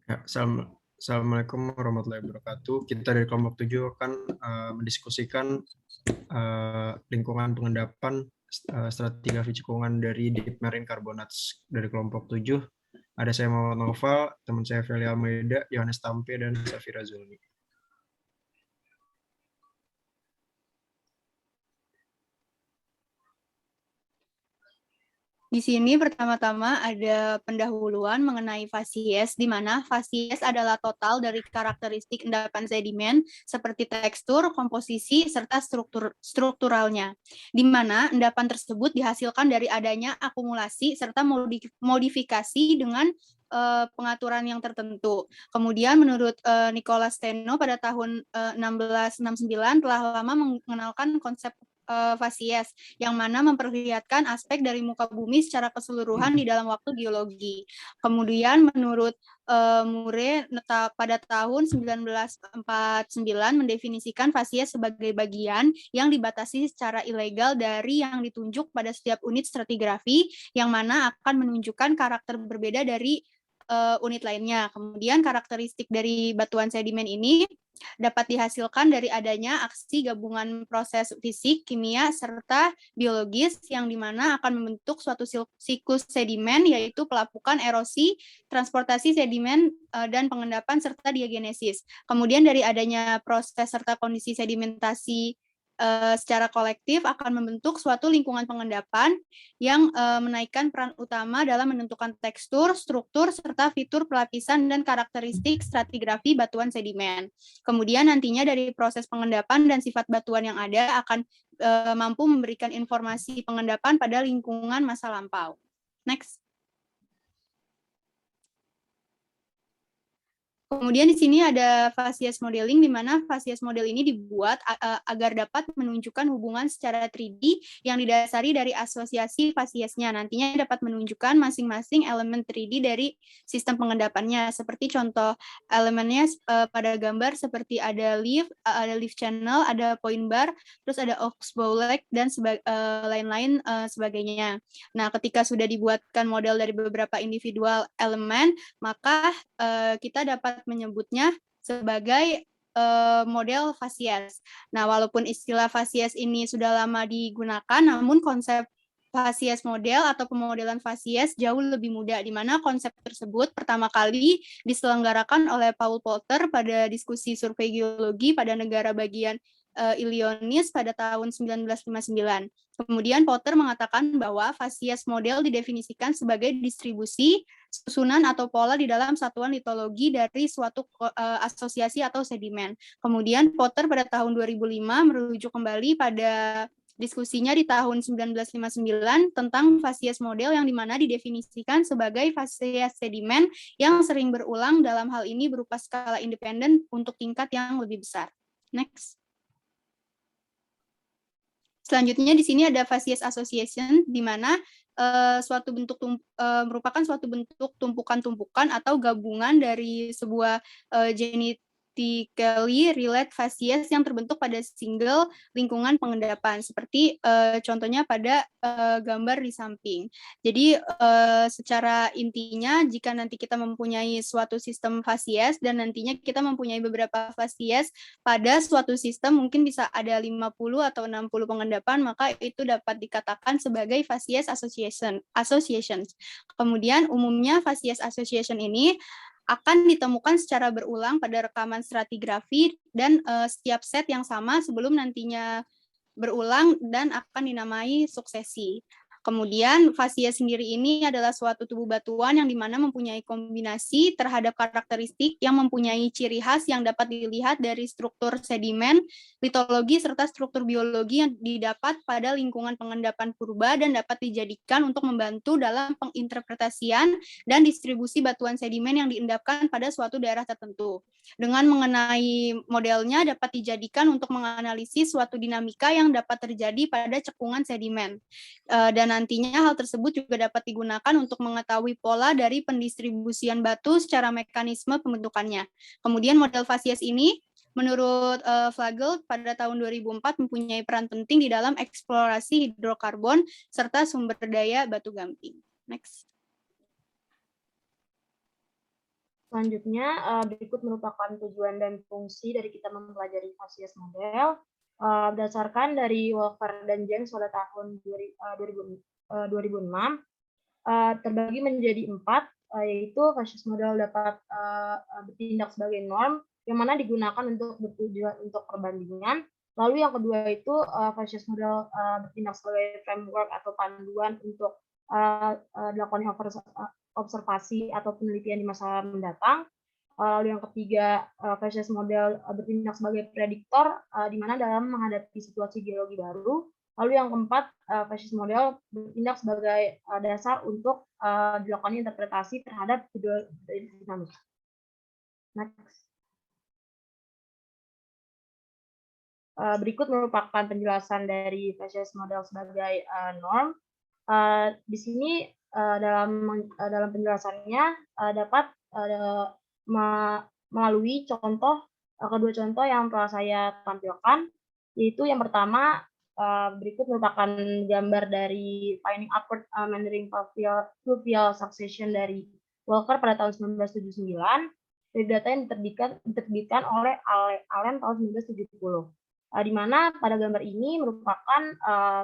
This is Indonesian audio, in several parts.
Ya, Assalamualaikum warahmatullahi wabarakatuh. Kita dari kelompok 7 akan mendiskusikan lingkungan pengendapan stratigrafi cekungan dari Deep Marine Carbonates dari kelompok 7. Ada saya Muhammad Noval, teman saya Feli Almeida, Yohanes Tampe, dan Safira Zulmi. Di sini pertama-tama ada pendahuluan mengenai fasies, di mana fasies adalah total dari karakteristik endapan sedimen seperti tekstur, komposisi, serta strukturalnya, di mana endapan tersebut dihasilkan dari adanya akumulasi serta modifikasi dengan pengaturan yang tertentu. Kemudian menurut Nicolas Steno pada tahun 1669 telah lama mengenalkan konsep fasies yang mana memperlihatkan aspek dari muka bumi secara keseluruhan di dalam waktu geologi. Kemudian menurut Murray pada tahun 1949 mendefinisikan fasies sebagai bagian yang dibatasi secara ilegal dari yang ditunjuk pada setiap unit stratigrafi yang mana akan menunjukkan karakter berbeda dari unit lainnya. Kemudian karakteristik dari batuan sedimen ini dapat dihasilkan dari adanya aksi gabungan proses fisik, kimia, serta biologis yang dimana akan membentuk suatu siklus sedimen, yaitu pelapukan, erosi, transportasi sedimen, dan pengendapan, serta diagenesis. Kemudian dari adanya proses serta kondisi sedimentasi secara kolektif akan membentuk suatu lingkungan pengendapan yang menaikkan peran utama dalam menentukan tekstur, struktur, serta fitur pelapisan dan karakteristik stratigrafi batuan sedimen. Kemudian nantinya dari proses pengendapan dan sifat batuan yang ada akan mampu memberikan informasi pengendapan pada lingkungan masa lampau. Next. Kemudian di sini ada fasies modeling, di mana fasies model ini dibuat agar dapat menunjukkan hubungan secara 3D yang didasari dari asosiasi fasiesnya. Nantinya dapat menunjukkan masing-masing elemen 3D dari sistem pengendapannya. Seperti contoh elemennya pada gambar seperti ada leaf channel, ada point bar, terus ada oxbow leg, dan lain-lain sebagainya. Nah, ketika sudah dibuatkan model dari beberapa individual elemen, maka kita dapat menyebutnya sebagai model fasies. Nah, walaupun istilah fasies ini sudah lama digunakan, namun konsep fasies model atau pemodelan fasies jauh lebih mudah, di mana konsep tersebut pertama kali diselenggarakan oleh Paul Potter pada diskusi survei geologi pada negara bagian Illinois pada tahun 1959. Kemudian Potter mengatakan bahwa fasies model didefinisikan sebagai distribusi, susunan atau pola di dalam satuan litologi dari suatu asosiasi atau sedimen. Kemudian Potter pada tahun 2005 merujuk kembali pada diskusinya di tahun 1959 tentang fasies model yang dimana didefinisikan sebagai fasies sedimen yang sering berulang, dalam hal ini berupa skala independen untuk tingkat yang lebih besar. Next. Selanjutnya di sini ada fasies association, di mana merupakan suatu bentuk tumpukan-tumpukan atau gabungan dari sebuah genetically related fasies yang terbentuk pada single lingkungan pengendapan, seperti contohnya pada gambar di samping. Jadi secara intinya, jika nanti kita mempunyai suatu sistem fasies dan nantinya kita mempunyai beberapa fasies pada suatu sistem, mungkin bisa ada 50 atau 60 pengendapan, maka itu dapat dikatakan sebagai fasies associations. Kemudian umumnya fasies association ini akan ditemukan secara berulang pada rekaman stratigrafi dan setiap set yang sama sebelum nantinya berulang dan akan dinamai suksesi. Kemudian fasies sendiri ini adalah suatu tubuh batuan yang dimana mempunyai kombinasi terhadap karakteristik yang mempunyai ciri khas yang dapat dilihat dari struktur sedimen, litologi, serta struktur biologi yang didapat pada lingkungan pengendapan purba dan dapat dijadikan untuk membantu dalam penginterpretasian dan distribusi batuan sedimen yang diendapkan pada suatu daerah tertentu. Dengan mengenai modelnya dapat dijadikan untuk menganalisis suatu dinamika yang dapat terjadi pada cekungan sedimen. Dan nantinya hal tersebut juga dapat digunakan untuk mengetahui pola dari pendistribusian batu secara mekanisme pembentukannya. Kemudian model fasies ini menurut Flagel pada tahun 2004 mempunyai peran penting di dalam eksplorasi hidrokarbon serta sumber daya batu gamping. Next. Selanjutnya, berikut merupakan tujuan dan fungsi dari kita mempelajari Facies model. Berdasarkan dari Walker dan James pada tahun 2006, terbagi menjadi 4, yaitu Facies model dapat bertindak sebagai norm, yang mana digunakan untuk bertujuan untuk perbandingan. Lalu yang kedua itu Facies model bertindak sebagai framework atau panduan untuk dilakukan observasi atau penelitian di masa mendatang. Lalu yang ketiga, Facies model bertindak sebagai prediktor, di mana dalam menghadapi situasi geologi baru. Lalu yang keempat, Facies model bertindak sebagai dasar untuk dilakukan interpretasi terhadap hidrodinamika. Next. Berikut merupakan penjelasan dari Facies model sebagai norm. Di sini dalam penjelasannya dapat melalui kedua contoh yang telah saya tampilkan, yaitu yang pertama, berikut merupakan gambar dari finding upward meandering fluvial succession dari Walker pada tahun 1979, dari data yang diterbitkan oleh Allen tahun 1970. Di mana pada gambar ini merupakan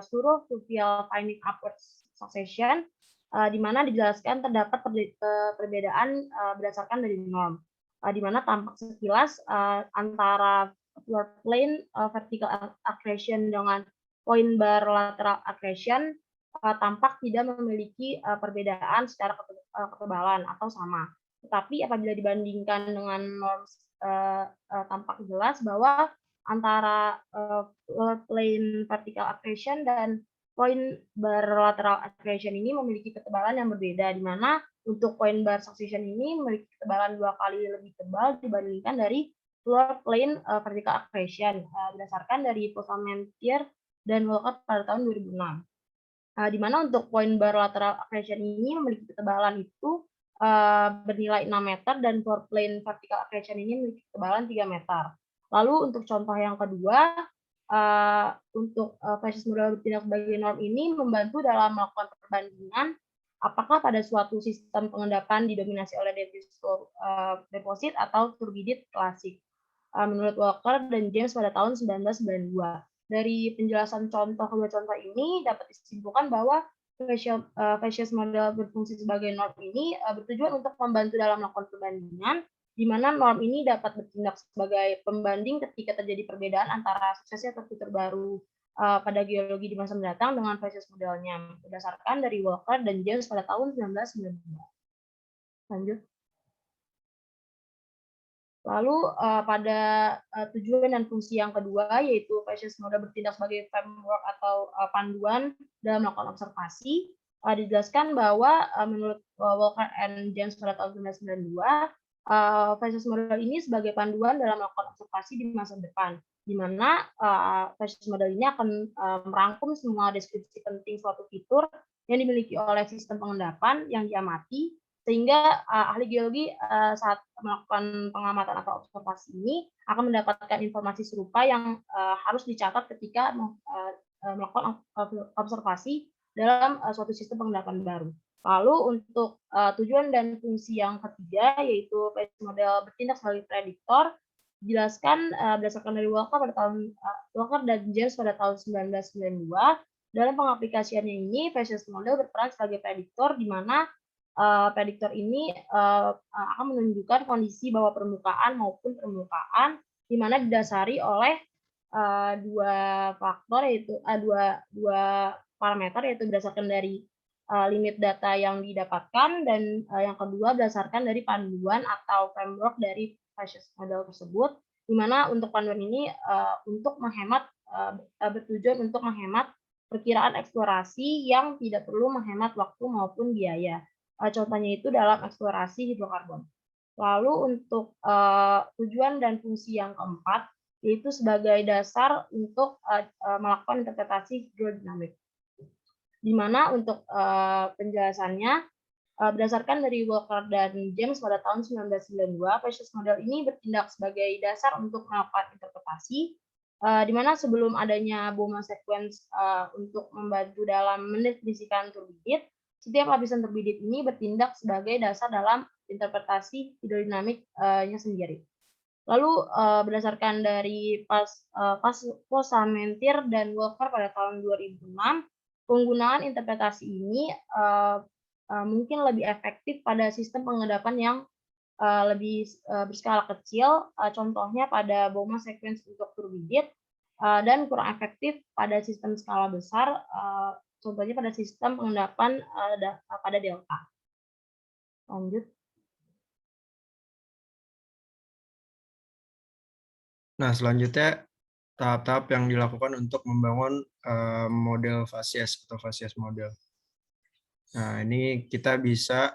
seluruh fluvial finding upward succession, di mana dijelaskan terdapat perbedaan berdasarkan dari norm, di mana tampak sekilas antara floodplain vertical accretion dengan point bar lateral accretion tampak tidak memiliki perbedaan secara ketebalan atau sama. Tetapi apabila dibandingkan dengan norm tampak jelas bahwa antara floodplain vertical accretion dan point bar lateral accretion ini memiliki ketebalan yang berbeda, di mana untuk point bar succession ini memiliki ketebalan 2 kali lebih tebal dibandingkan dari floodplain vertical accretion, berdasarkan dari Posamentier dan Walker pada tahun 2006. Di mana untuk point bar lateral accretion ini memiliki ketebalan itu bernilai 6 meter dan floodplain vertical accretion ini memiliki ketebalan 3 meter. Lalu untuk contoh yang kedua, untuk Facies model bertindak sebagai norm ini membantu dalam melakukan perbandingan apakah pada suatu sistem pengendapan didominasi oleh deposit atau turbidite klasik. Menurut Walker dan James pada tahun 1992. Dari penjelasan kedua contoh ini dapat disimpulkan bahwa Facies model berfungsi sebagai norm ini bertujuan untuk membantu dalam melakukan perbandingan, di mana norm ini dapat bertindak sebagai pembanding ketika terjadi perbedaan antara suksesi atau fitur baru pada geologi di masa mendatang dengan Facies modelnya, berdasarkan dari Walker dan James pada tahun 1992. Lanjut. Lalu pada tujuan dan fungsi yang kedua, yaitu Facies model bertindak sebagai framework atau panduan dalam melakukan observasi, dijelaskan bahwa menurut Walker and James pada tahun 1992, Facies model ini sebagai panduan dalam melakukan observasi di masa depan, di mana Facies model ini akan merangkum semua deskripsi penting suatu fitur yang dimiliki oleh sistem pengendapan yang diamati, sehingga ahli geologi saat melakukan pengamatan atau observasi ini akan mendapatkan informasi serupa yang harus dicatat ketika melakukan observasi dalam suatu sistem pengendapan baru. Lalu untuk tujuan dan fungsi yang ketiga, yaitu Facies model bertindak sebagai prediktor, dijelaskan berdasarkan dari Walker dan James pada tahun 1992. Dalam pengaplikasiannya ini, Facies model berperan sebagai prediktor, di mana prediktor ini akan menunjukkan kondisi bawah permukaan maupun permukaan, di mana didasari oleh dua faktor, yaitu dua parameter, yaitu berdasarkan dari limit data yang didapatkan, dan yang kedua berdasarkan dari panduan atau framework dari Facies model tersebut, di mana untuk panduan ini untuk menghemat bertujuan untuk menghemat perkiraan eksplorasi yang tidak perlu menghemat waktu maupun biaya. Contohnya itu dalam eksplorasi hidrokarbon. Lalu untuk tujuan dan fungsi yang keempat, yaitu sebagai dasar untuk melakukan interpretasi hidrodinamik. Di mana untuk penjelasannya, berdasarkan dari Walker dan James pada tahun 1992, Facies model ini bertindak sebagai dasar untuk melakukan interpretasi, di mana sebelum adanya Bowman sequence untuk membantu dalam mendefinisikan turbidite, Setiap lapisan turbidit ini bertindak sebagai dasar dalam interpretasi hidrodinamiknya sendiri. Lalu berdasarkan dari Posamentir dan Walker pada tahun 2006, penggunaan interpretasi ini mungkin lebih efektif pada sistem pengendapan yang lebih berskala kecil, contohnya pada Bowman sequence untuk turbidit, dan kurang efektif pada sistem skala besar, contohnya pada sistem pengendapan pada delta. Lanjut. Nah, selanjutnya tahap-tahap yang dilakukan untuk membangun model Fasies atau Fasies model. Nah, ini kita bisa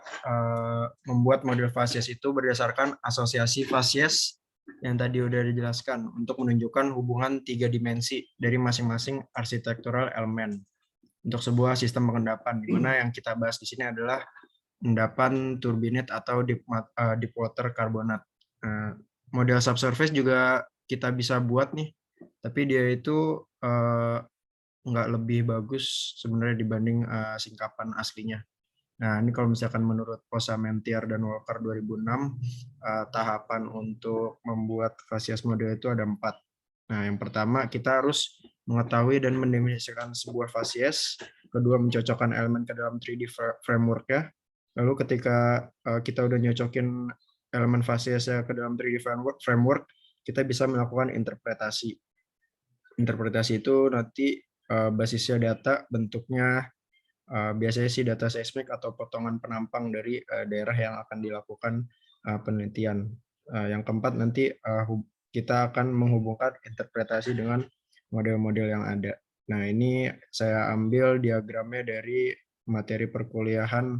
membuat model Fasies itu berdasarkan asosiasi Fasies yang tadi udah dijelaskan untuk menunjukkan hubungan 3 dimensi dari masing-masing arsitektural elemen untuk sebuah sistem pengendapan, di mana yang kita bahas di sini adalah endapan turbinate atau deep water carbonate. Model subsurface juga kita bisa buat nih, tapi dia itu nggak lebih bagus sebenarnya dibanding singkapan aslinya. Nah, ini kalau misalkan menurut Posamentir dan Walker 2006, tahapan untuk membuat Fasies model itu ada 4. Nah, yang pertama kita harus mengetahui dan mendefinisikan sebuah Fasies, kedua mencocokkan elemen ke dalam 3D framework-nya, lalu ketika kita udah nyocokin elemen Fasiesnya ke dalam 3D framework, kita bisa melakukan interpretasi. Interpretasi itu nanti basisnya data, bentuknya biasanya sih data seismik atau potongan penampang dari daerah yang akan dilakukan penelitian. Yang keempat nanti kita akan menghubungkan interpretasi dengan model-model yang ada. Nah, ini saya ambil diagramnya dari materi perkuliahan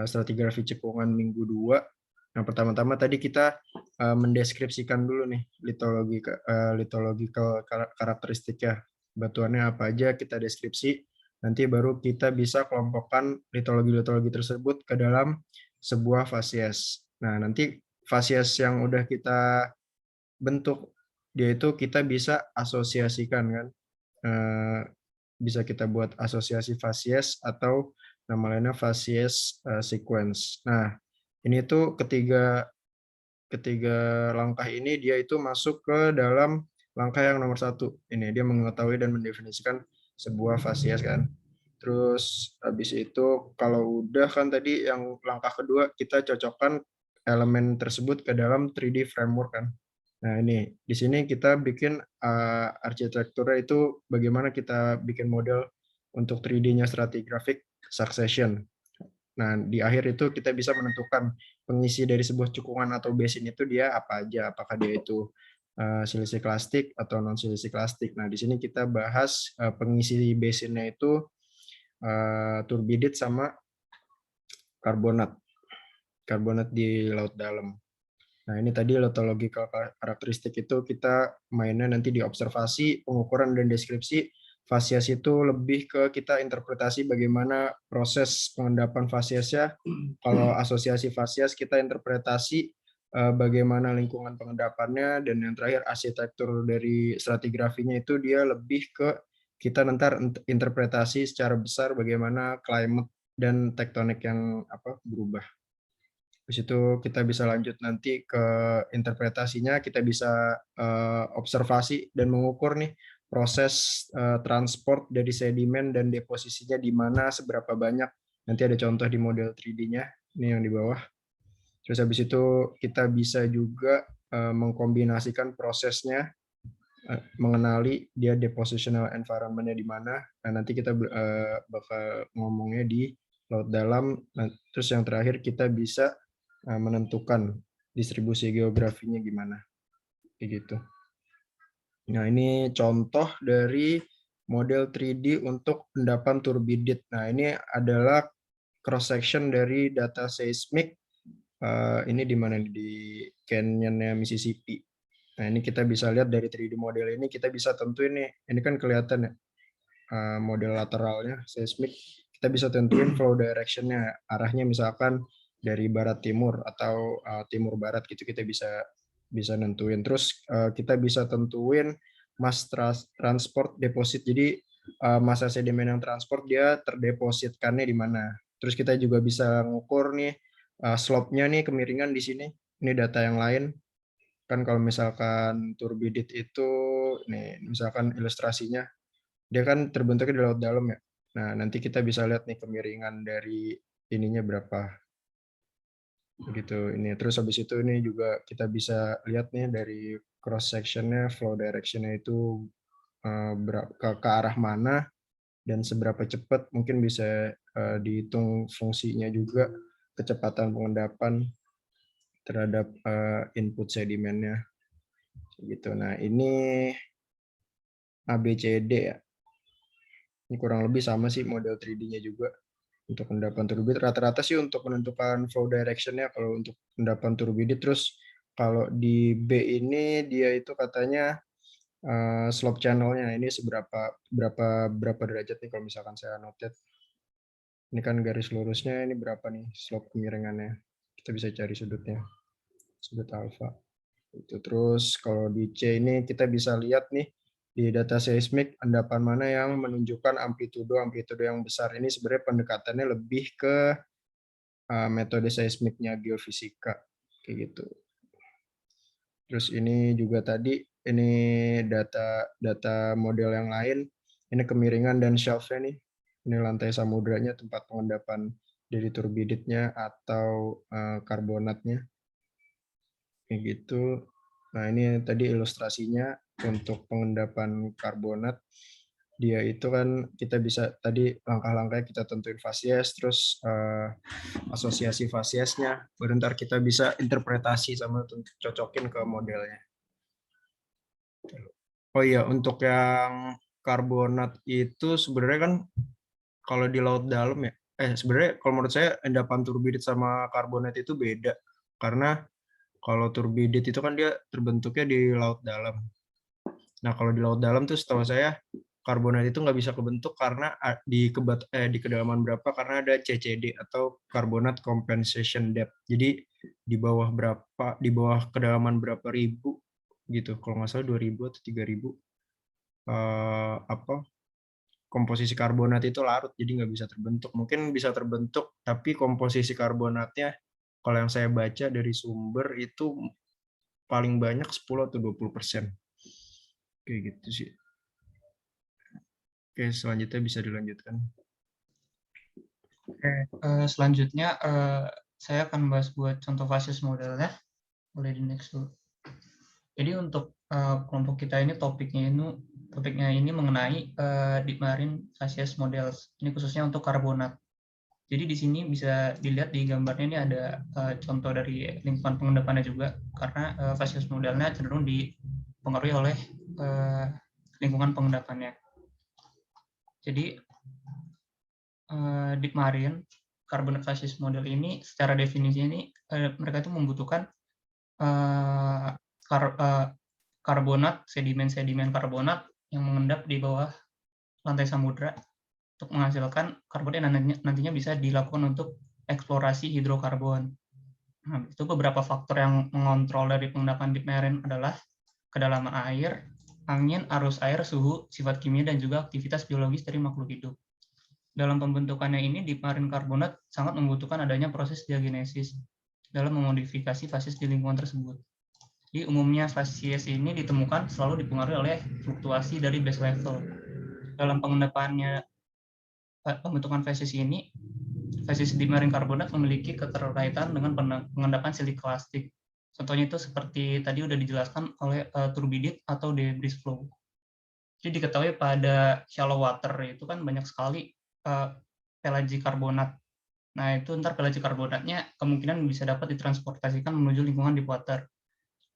stratigrafi cekungan minggu 2. Nah, pertama-tama tadi kita mendeskripsikan dulu nih litological karakteristiknya. Batuannya apa aja kita deskripsi. Nanti baru kita bisa kelompokkan litologi-litologi tersebut ke dalam sebuah Fasies. Nah, nanti Fasies yang udah kita bentuk, dia itu kita bisa asosiasikan kan. Bisa kita buat asosiasi Fasies atau nama lainnya Fasies sequence. Nah, ini tuh ketiga langkah ini dia itu masuk ke dalam langkah yang nomor 1. Ini dia mengetahui dan mendefinisikan sebuah Fasies kan. Terus habis itu kalau udah kan tadi yang langkah kedua kita cocokkan elemen tersebut ke dalam 3D framework kan. Nah, ini di sini kita bikin arsitekturnya itu bagaimana kita bikin model untuk 3D-nya stratigraphic succession. Nah, di akhir itu kita bisa menentukan pengisi dari sebuah cekungan atau basin itu dia apa aja, apakah dia itu silicic-clastic atau non-silicic-clastic. Nah, di sini kita bahas pengisi basinnya itu turbidit sama karbonat di laut dalam. Nah, ini tadi litological karakteristik itu kita mainnya nanti di observasi, pengukuran, dan deskripsi. Fasies itu lebih ke kita interpretasi bagaimana proses pengendapan fasiesnya. Kalau asosiasi fasies kita interpretasi bagaimana lingkungan pengendapannya, dan yang terakhir arsitektur dari stratigrafinya itu dia lebih ke kita nanti interpretasi secara besar bagaimana climate dan tektonik yang berubah. Habis itu kita bisa lanjut nanti ke interpretasinya, kita bisa observasi dan mengukur nih proses transport dari sedimen dan deposisinya di mana, seberapa banyak. Nanti ada contoh di model 3D-nya, ini yang di bawah. Terus habis itu kita bisa juga mengkombinasikan prosesnya, mengenali dia depositional environment-nya di mana. Nah, nanti kita bakal ngomongnya di laut dalam. Nah, terus yang terakhir kita bisa menentukan distribusi geografinya gimana, kayak gitu. Nah, ini contoh dari model 3D untuk endapan turbidit. Nah, ini adalah cross section dari data seismik. Ini di mana, di canyonnya Mississippi. Nah, ini kita bisa lihat dari 3D model ini, kita bisa tentuin nih, ini kan kelihatan ya model lateralnya seismik. Kita bisa tentuin flow direction-nya, arahnya misalkan dari barat timur atau timur barat gitu, kita bisa nentuin. Terus kita bisa tentuin mass transport deposit. Jadi massa sedimen yang transport dia terdepositkannya di mana. Terus kita juga bisa ngukur nih slope-nya nih, kemiringan di sini. Ini data yang lain. Kan kalau misalkan turbidit itu nih misalkan ilustrasinya dia kan terbentuknya di laut dalam ya. Nah, nanti kita bisa lihat nih kemiringan dari ininya berapa. Begitu ini. Terus habis itu ini juga kita bisa lihat nih dari cross sectionnya, flow directionnya itu ke arah mana dan seberapa cepat, mungkin bisa dihitung fungsinya juga kecepatan pengendapan terhadap input sedimennya gitu. Nah, ini ABCD ya. Ini kurang lebih sama sih model 3D-nya juga untuk endapan turbidit. Rata-rata sih untuk menentukan flow direction-nya kalau untuk endapan turbidit. Terus kalau di B ini dia itu katanya slope channel-nya ini berapa derajat nih kalau misalkan saya noted. Ini kan garis lurusnya ini berapa nih slope kemiringannya. Kita bisa cari sudutnya. Sudut alfa. Itu terus kalau di C ini kita bisa lihat nih di data seismik endapan mana yang menunjukkan amplitudo yang besar. Ini sebenarnya pendekatannya lebih ke metode seismiknya geofisika kayak gitu. Terus ini juga tadi ini data model yang lain. Ini kemiringan dan shelf-nya nih. Ini lantai samudranya tempat pengendapan dari turbiditnya atau karbonatnya. Kayak gitu. Nah, ini tadi ilustrasinya untuk pengendapan karbonat. Dia itu kan kita bisa tadi langkah-langkahnya kita tentuin fasies, terus asosiasi fasiesnya. Baru ntar kita bisa interpretasi sama cocokin ke modelnya. Oh iya, untuk yang karbonat itu sebenarnya kan kalau di laut dalam ya, sebenarnya kalau menurut saya endapan turbidit sama karbonat itu beda. Karena kalau turbidit itu kan dia terbentuknya di laut dalam. Nah, kalau di laut dalam tuh setahu saya karbonat itu nggak bisa kebentuk karena di kedalaman berapa, karena ada CCD atau carbonate compensation depth. Jadi di bawah kedalaman berapa ribu gitu. Kalau nggak salah 2000 atau 3000 komposisi karbonat itu larut, jadi nggak bisa terbentuk. Mungkin bisa terbentuk, tapi komposisi karbonatnya kalau yang saya baca dari sumber itu paling banyak 10 atau 20%. Kayak gitu sih. Oke, selanjutnya bisa dilanjutkan. Oke, selanjutnya saya akan bahas buat contoh fases modelnya. Boleh di next dulu. Jadi untuk kelompok kita ini topiknya ini mengenai deep marine facies models. Ini khususnya untuk karbonat. Jadi di sini bisa dilihat di gambarnya ini ada contoh dari lingkungan pengendapannya juga, karena facies modelnya cenderung dipengaruhi oleh lingkungan pengendapannya. Jadi deep marine carbonate facies model ini secara definisi ini mereka itu membutuhkan karbonat, sedimen karbonat yang mengendap di bawah lantai samudra untuk menghasilkan karbon yang nantinya bisa dilakukan untuk eksplorasi hidrokarbon. Nah, itu beberapa faktor yang mengontrol dari pengendapan deep marine adalah kedalaman air, angin, arus air, suhu, sifat kimia, dan juga aktivitas biologis dari makhluk hidup. Dalam pembentukannya ini, deep marine karbonat sangat membutuhkan adanya proses diagenesis dalam memodifikasi fases di lingkungan tersebut. Jadi umumnya fasies ini ditemukan selalu dipengaruhi oleh fluktuasi dari base level. Dalam pembentukan fases ini, fases deep marine karbonat memiliki keterkaitan dengan pengendapan siliklastik. Contohnya itu seperti tadi udah dijelaskan oleh turbidit atau debris flow. Jadi diketahui pada shallow water itu kan banyak sekali pelagic karbonat. Nah, itu ntar pelagic karbonatnya kemungkinan bisa dapat ditransportasikan menuju lingkungan deep water.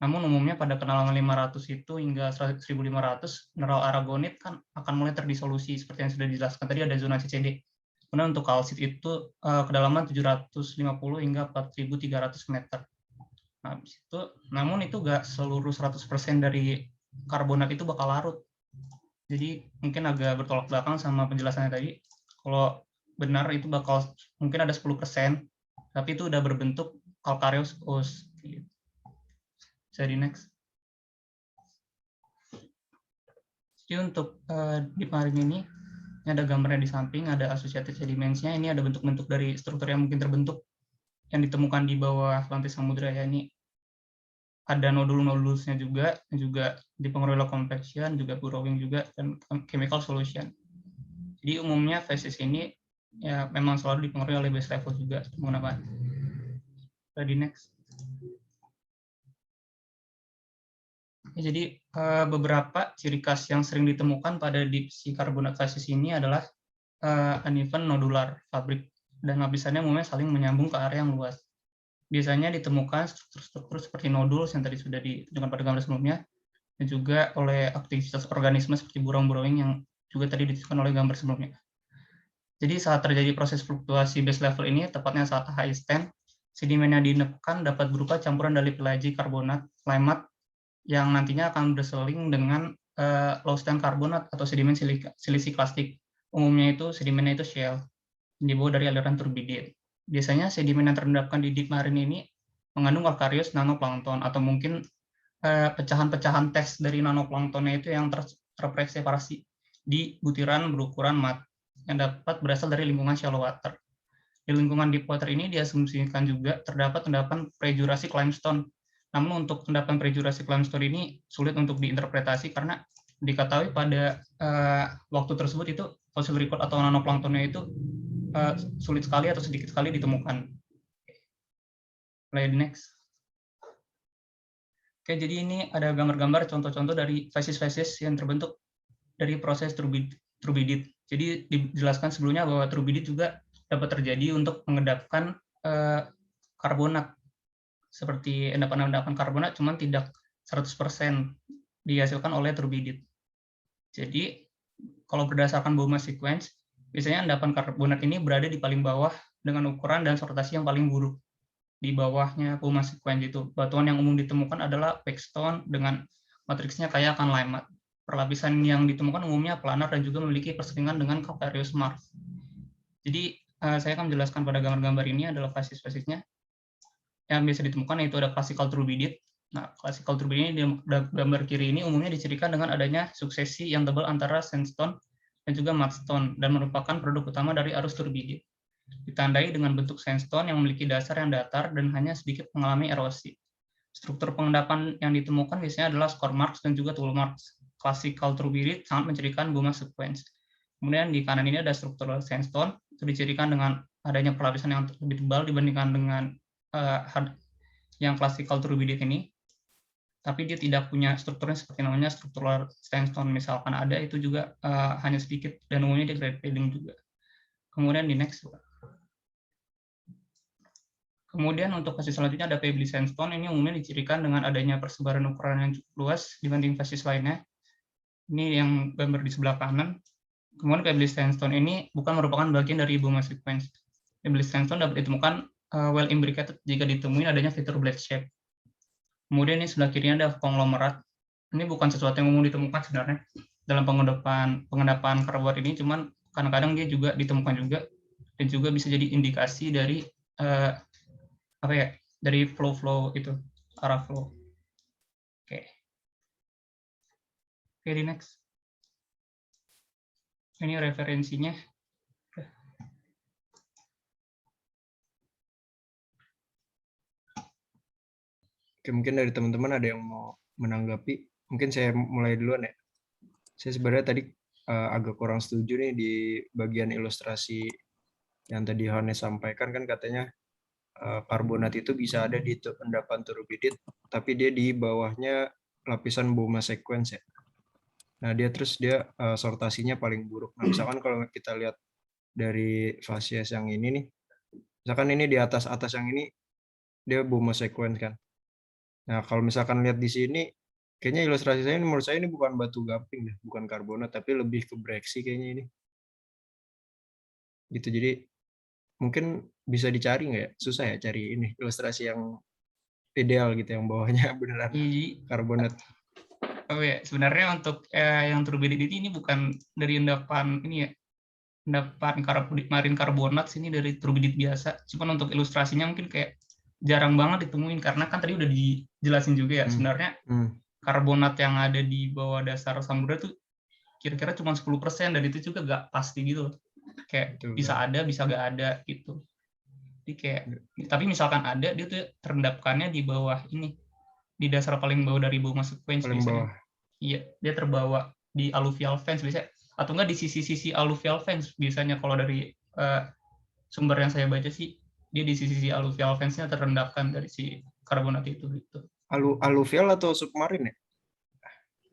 Namun umumnya pada kedalaman 500 itu hingga 1500, mineral aragonit kan akan mulai terdisolusi seperti yang sudah dijelaskan tadi, ada zona CCD. Kemudian untuk kalsit itu kedalaman 750 hingga 4300 meter. Nah, namun itu nggak seluruh 100% dari karbonat itu bakal larut. Jadi mungkin agak bertolak belakang sama penjelasannya tadi. Kalau benar itu bakal mungkin ada 10%, tapi itu udah berbentuk calcareous ooze. Bisa di next. Jadi untuk deep marine ini Ini ada gambarnya di samping, ada associated sediments-nya. Ini ada bentuk-bentuk dari struktur yang mungkin terbentuk yang ditemukan di bawah lantai samudra ya. Ini ada nodul-nodulusnya juga dipengaruhi oleh compaction, juga burrowing juga, dan chemical solution. Jadi umumnya facies ini ya memang selalu dipengaruhi oleh base level juga menggunakan. Di next. Ya, jadi beberapa ciri khas yang sering ditemukan pada deep sea carbonate facies ini adalah uneven nodular fabric, dan lapisannya umumnya saling menyambung ke area yang luas. Biasanya ditemukan struktur-struktur seperti nodul yang tadi sudah ditunjukkan pada gambar sebelumnya, dan juga oleh aktivitas organisme seperti burrowing yang juga tadi ditunjukkan oleh gambar sebelumnya. Jadi saat terjadi proses fluktuasi base level ini, tepatnya saat high stand, sedimen yang diinepkan dapat berupa campuran dari pelagic karbonat, limat, yang nantinya akan berseling dengan low stand karbonat atau sedimen siliciklastik. Umumnya itu sedimennya itu shale, yang dibawa dari aliran turbidit. Biasanya sedimen yang terendapkan di deep marine ini mengandung Calcareous nanoplankton, atau mungkin pecahan-pecahan teks dari nanoplanktonnya itu yang terpreservasi di butiran berukuran mat yang dapat berasal dari lingkungan shallow water. Di lingkungan deep water ini diasumsikan juga terdapat endapan pre-Jurassic limestone. Namun untuk endapan pre-Jurassic limestone ini sulit untuk diinterpretasi karena diketahui pada waktu tersebut itu fossil record atau nanoplanktonnya itu sulit sekali atau sedikit sekali ditemukan. Play next. Oke, jadi ini ada gambar-gambar contoh-contoh dari facies-facies yang terbentuk dari proses turbidit. Jadi dijelaskan sebelumnya bahwa turbidit juga dapat terjadi untuk mengendapkan karbonat. Seperti endapan-endapan karbonat, cuman tidak 100% dihasilkan oleh turbidit. Jadi, kalau berdasarkan Bowman sequence, biasanya endapan karbonat ini berada di paling bawah dengan ukuran dan sortasi yang paling buruk. Di bawahnya Bowman sequence itu, batuan yang umum ditemukan adalah pegstone dengan matriksnya kaya akan limat. Perlapisan yang ditemukan umumnya planar dan juga memiliki perselingan dengan calcareous marks. Jadi, saya akan menjelaskan pada gambar-gambar ini adalah facies-fasiesnya yang biasa ditemukan, yaitu ada classical turbidit. Nah, classical turbidit ini di gambar kiri ini umumnya dicirikan dengan adanya suksesi yang tebal antara sandstone dan juga mudstone, dan merupakan produk utama dari arus turbidit. Ditandai dengan bentuk sandstone yang memiliki dasar yang datar dan hanya sedikit mengalami erosi. Struktur pengendapan yang ditemukan biasanya adalah score marks dan juga tool marks. Classical turbidit sangat mencirikan Bowman sequence. Kemudian di kanan ini ada struktur sandstone, itu dicirikan dengan adanya perlapisan yang lebih tebal dibandingkan dengan yang classical turbidit ini, tapi dia tidak punya strukturnya seperti namanya struktural sandstone misalkan ada, itu juga hanya sedikit dan umumnya dia grade fading juga. Kemudian di next. Kemudian untuk facies selanjutnya ada pebbly sandstone, ini umumnya dicirikan dengan adanya persebaran ukuran yang cukup luas dibanding facies lainnya. Ini yang gambar di sebelah kanan. Kemudian pebbly sandstone ini bukan merupakan bagian dari Bowman sequence. Pebbly sandstone dapat ditemukan well imbricated jika ditemui adanya fitur blade shape. Kemudian ini sebelah kirinya ada konglomerat. Ini bukan sesuatu yang umum ditemukan sebenarnya dalam pengendapan karbonat ini, cuman kadang-kadang dia juga ditemukan juga, dan juga bisa jadi indikasi dari dari flow itu, arah flow. Oke, di next. Ini referensinya. Oke, mungkin dari teman-teman ada yang mau menanggapi. Mungkin saya mulai duluan ya. Saya sebenarnya tadi agak kurang setuju nih di bagian ilustrasi yang tadi Yohanes sampaikan, kan katanya karbonat itu bisa ada di endapan turbidit, tapi dia di bawahnya lapisan Bowman sequence ya. Nah, dia sortasinya paling buruk. Nah, misalkan kalau kita lihat dari facies yang ini nih, misalkan ini di atas yang ini dia Bowman sequence kan. Nah, kalau misalkan lihat di sini, kayaknya ilustrasi saya ini, menurut saya ini bukan batu gamping deh, bukan karbonat, tapi lebih ke breksi kayaknya ini. Gitu, jadi mungkin bisa dicari nggak ya? Susah ya cari ini ilustrasi yang ideal gitu, yang bawahnya beneran karbonat. Oh ya, sebenarnya untuk yang turbidit ini bukan dari endapan ini ya, endapan marine karbonat sini dari turbidit biasa. Cuman untuk ilustrasinya mungkin kayak jarang banget ditemuin karena kan tadi udah dijelasin juga ya, sebenarnya karbonat yang ada di bawah dasar samudra tuh kira-kira cuma 10% dan itu juga nggak pasti gitu loh. Kayak Betul, bisa betul. ada, bisa nggak ada gitu. Jadi kayak, tapi misalkan ada, dia tuh terendapkannya di bawah ini, di dasar paling bawah dari Bowman sequence Paling biasanya. bawah. Iya, dia terbawa di alluvial fence biasanya, atau enggak di sisi-sisi alluvial fence biasanya kalau dari sumber yang saya baca sih, dia di sisi alluvial fence-nya terendapkan dari si karbonat itu gitu. Aluvial atau submarin ya?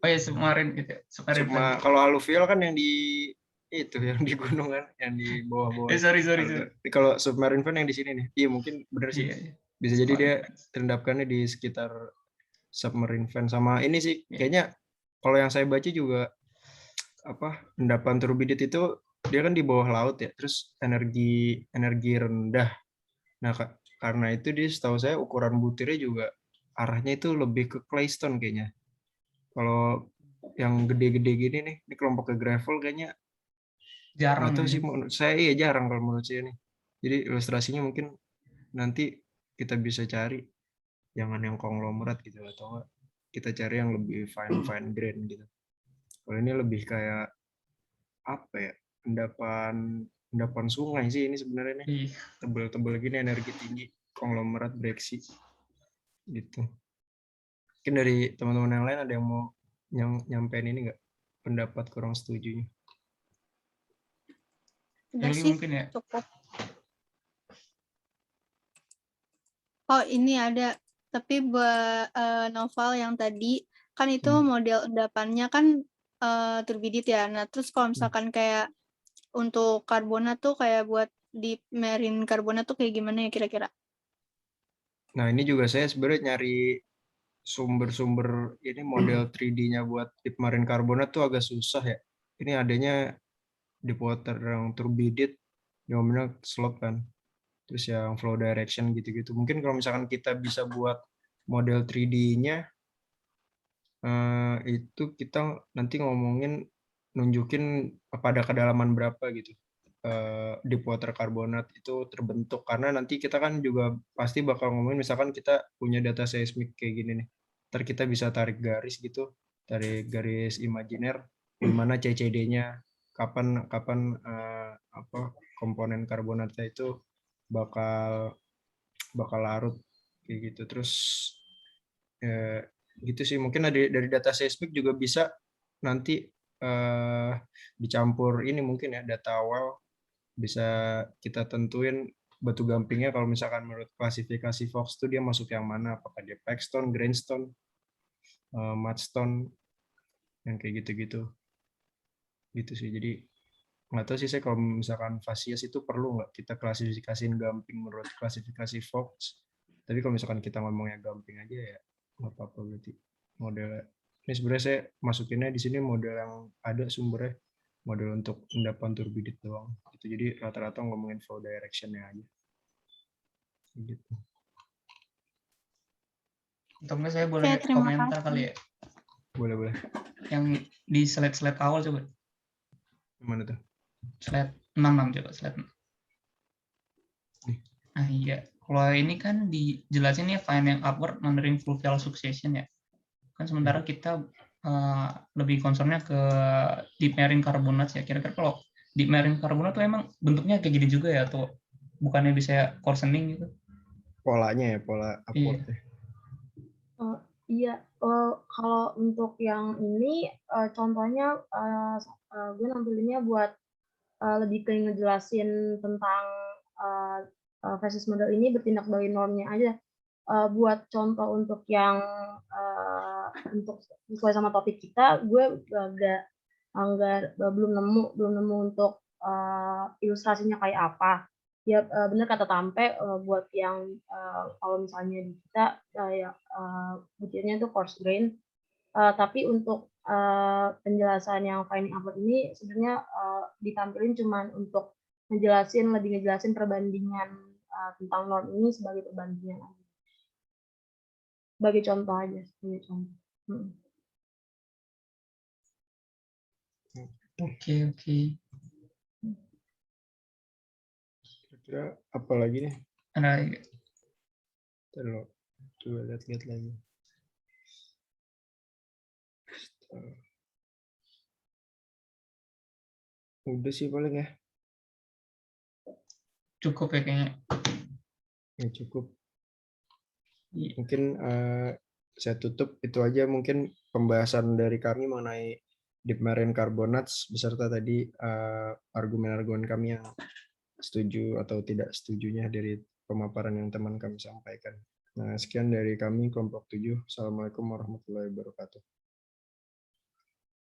Oh ya, submarin gitu ya. Submarin tadi. Kalau aluvial kan yang di itu yang di gunungan, yang di bawah-bawah. Sorry. Kalau submarine fan yang di sini nih. Iya, mungkin bener sih. Iya. Bisa jadi dia Submarine fence. terendapkannya di sekitar submarine fan. Sama ini sih Iya. kayaknya kalau yang saya baca juga endapan turbidit itu dia kan di bawah laut ya, terus energi rendah. Nah, karena itu dia setahu saya ukuran butirnya juga arahnya itu lebih ke claystone kayaknya. Kalau yang gede-gede gini nih, ini kelompok ke gravel kayaknya Jarang nggak tahu ya. sih, menurut saya iya jarang kalau menurut saya nih. Jadi ilustrasinya mungkin nanti kita bisa cari jangan yang konglomerat gitu, atau enggak kita cari yang lebih fine grain gitu. Kalau ini lebih kayak apa ya, endapan sungai sih ini sebenarnya nih, Iya. tebel-tebel gini, energi tinggi, konglomerat breksi gitu. Mungkin dari teman-teman yang lain ada yang mau nyampein ini nggak, pendapat kurang setuju? Udah Eli sih, mungkin ya. cukup. Oh, ini ada. Tapi buat novel yang tadi, kan itu model endapannya kan turbidit ya. Nah, terus kalau misalkan kayak untuk karbonat tuh kayak buat di marine karbonat tuh kayak gimana ya kira-kira? Nah, ini juga saya sebenarnya nyari sumber-sumber ini model 3D-nya buat deep marine karbonat tuh agak susah ya. Ini adanya deep water yang turbidit, yang slope kan. Terus yang flow direction gitu-gitu. Mungkin kalau misalkan kita bisa buat model 3D-nya, itu kita nanti ngomongin, nunjukin pada kedalaman berapa gitu deep water karbonat itu terbentuk. Karena nanti kita kan juga pasti bakal ngomongin, misalkan kita punya data seismik kayak gini nih, ntar kita bisa tarik garis gitu, tarik garis imajiner di mana CCD-nya kapan komponen karbonatnya itu bakal larut kayak gitu. Terus gitu sih, mungkin dari data seismik juga bisa nanti dicampur ini mungkin ya, data awal bisa kita tentuin batu gampingnya. Kalau misalkan menurut klasifikasi Fox tuh dia masuk yang mana, apakah dia packstone, grindstone, mudstone, yang kayak gitu-gitu gitu sih. Jadi nggak tahu sih saya, kalau misalkan fasies itu perlu nggak kita klasifikasiin gamping menurut klasifikasi Fox. Tapi kalau misalkan kita ngomongnya gamping aja ya nggak apa-apa. Berarti model ini sebenarnya saya masukinnya di sini model yang ada sumbernya, model untuk endapan turbidit doang gitu. Jadi rata-rata ngomongin flow direction-nya aja gitu. Atau enggak saya boleh terima komentar kasih. kali ya, Boleh yang di slide awal coba. Gimana tuh? Slide 6 coba, slide 6. Nah iya, kalau ini kan dijelasin ya finding upward meandering fluvial succession ya. Kan sementara kita lebih concernnya ke deep marine carbonates ya. Kira-kira kalau deep marine carbonate tuh emang bentuknya kayak gini juga ya, atau bukannya bisa coarsening gitu? Polanya ya, pola upward ya. Iya, kalau untuk yang ini contohnya gue nampilinnya buat lebih ke ngejelasin tentang fasis model ini bertindak sebagai normnya aja. Buat contoh untuk yang untuk sesuai sama topik kita, gue belum nemu untuk ilustrasinya kayak apa. Ya benar kata Tampe, buat yang kalau misalnya di kita ya butirnya itu coarse grain. Tapi untuk penjelasan yang finding upward ini sebenarnya ditampilin cuman untuk lebih ngejelasin perbandingan tentang norm ini sebagai perbandingan aja. Sebagai contoh aja, sebagai contoh. Oke. Kira-kira apa lagi nih? Ada Coba lihat lagi. Udah sih paling ya. Cukup ya kayaknya. Ya cukup. Iya. Mungkin saya tutup itu aja mungkin pembahasan dari kami mengenai deep marine carbonates beserta tadi argumen-argumen kami yang setuju atau tidak setujunya dari pemaparan yang teman kami sampaikan. Nah, sekian dari kami kelompok 7. Assalamualaikum warahmatullahi wabarakatuh.